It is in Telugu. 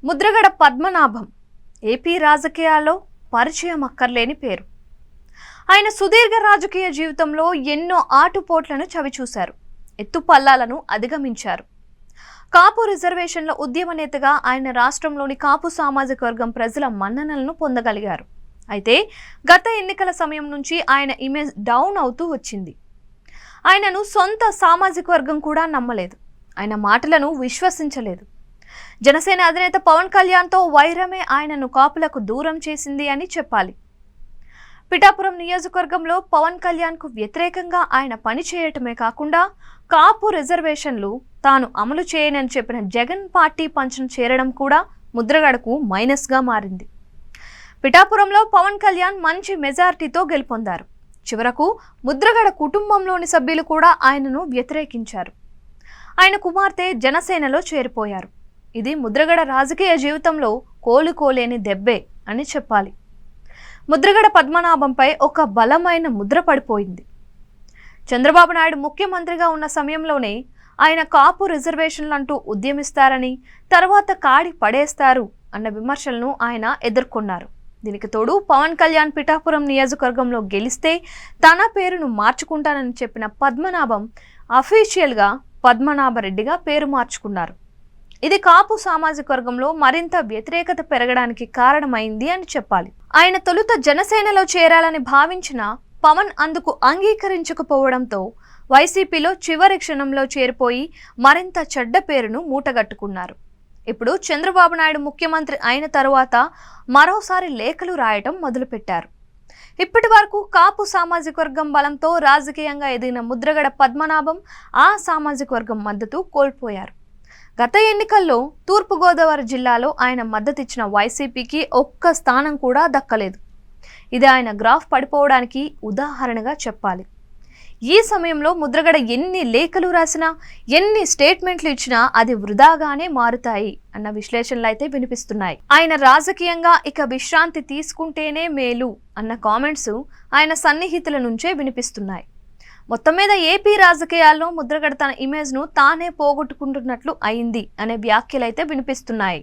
ముద్రగడ పద్మనాభం ఏపీ రాజకీయాల్లో పరిచయం అక్కర్లేని పేరు. ఆయన సుదీర్ఘ రాజకీయ జీవితంలో ఎన్నో ఆటుపోట్లను చవిచూశారు, ఎత్తుపల్లాలను అధిగమించారు. కాపు రిజర్వేషన్ల ఉద్యమ నేతగా ఆయన రాష్ట్రంలోని కాపు సామాజిక వర్గం ప్రజల మన్ననలను పొందగలిగారు. అయితే గత ఎన్నికల సమయం నుంచి ఆయన ఇమేజ్ డౌన్ అవుతూ వచ్చింది. ఆయనను సొంత సామాజిక వర్గం కూడా నమ్మలేదు, ఆయన మాటలను విశ్వసించలేదు. జనసేన అధినేత పవన్ కళ్యాణ్తో వైరమే ఆయనను కాపులకు దూరం చేసింది అని చెప్పాలి. పిఠాపురం నియోజకవర్గంలో పవన్ కళ్యాణ్కు వ్యతిరేకంగా ఆయన పని చేయటమే కాకుండా కాపు రిజర్వేషన్లు తాను అమలు చేయనని చెప్పిన జగన్ పార్టీ పంచం చేరడం కూడా ముద్రగడకు మైనస్గా మారింది. పిఠాపురంలో పవన్ కళ్యాణ్ మంచి మెజారిటీతో గెలుపొందారు. చివరకు ముద్రగడ కుటుంబంలోని సభ్యులు కూడా ఆయనను వ్యతిరేకించారు. ఆయన కుమార్తె జనసేనలో చేరిపోయారు. ఇది ముద్రగడ రాజకీయ జీవితంలో కోలుకోలేని దెబ్బే అని చెప్పాలి. ముద్రగడ పద్మనాభంపై ఒక బలమైన ముద్ర పడిపోయింది. చంద్రబాబు నాయుడు ముఖ్యమంత్రిగా ఉన్న సమయంలోనే ఆయన కాపు రిజర్వేషన్లంటూ ఉద్యమిస్తారని, తర్వాత కాడి పడేస్తారు అన్న విమర్శలను ఆయన ఎదుర్కొన్నారు. దీనికి తోడు పవన్ కళ్యాణ్ పిఠాపురం నియోజకవర్గంలో గెలిస్తే తన పేరును మార్చుకుంటానని చెప్పిన పద్మనాభం అఫీషియల్గా పద్మనాభరెడ్డిగా పేరు మార్చుకున్నారు. ఇది కాపు సామాజిక వర్గంలో మరింత వ్యతిరేకత పెరగడానికి కారణమైంది అని చెప్పాలి. ఆయన తొలుత జనసేనలో చేరాలని భావించిన పవన్ అందుకు అంగీకరించకపోవడంతో వైసీపీలో చివరి క్షణంలో చేరిపోయి మరింత చెడ్డ పేరును మూటగట్టుకున్నారు. ఇప్పుడు చంద్రబాబు నాయుడు ముఖ్యమంత్రి అయిన తరువాత మరోసారి లేఖలు రాయటం మొదలుపెట్టారు. ఇప్పటి వరకు కాపు సామాజిక వర్గం బలంతో రాజకీయంగా ఎదిగిన ముద్రగడ పద్మనాభం ఆ సామాజిక వర్గం మద్దతు కోల్పోయారు. గత ఎన్నికల్లో తూర్పుగోదావరి జిల్లాలో ఆయన మద్దతిచ్చిన వైసీపీకి ఒక్క స్థానం కూడా దక్కలేదు. ఇది ఆయన గ్రాఫ్ పడిపోవడానికి ఉదాహరణగా చెప్పాలి. ఈ సమయంలో ముద్రగడ ఎన్ని లేఖలు రాసినా, ఎన్ని స్టేట్మెంట్లు ఇచ్చినా అది వృధాగానే మారుతాయి అన్న విశ్లేషణలు అయితే వినిపిస్తున్నాయి. ఆయన రాజకీయంగా ఇక విశ్రాంతి తీసుకుంటేనే మేలు అన్న కామెంట్స్ ఆయన సన్నిహితుల నుంచే వినిపిస్తున్నాయి. మొత్తం మీద ఏపీ రాజకీయాల్లో ముద్రగడ తన ఇమేజ్ను తానే పోగొట్టుకుంటున్నట్లు అయింది అనే వ్యాఖ్యలైతే వినిపిస్తున్నాయి.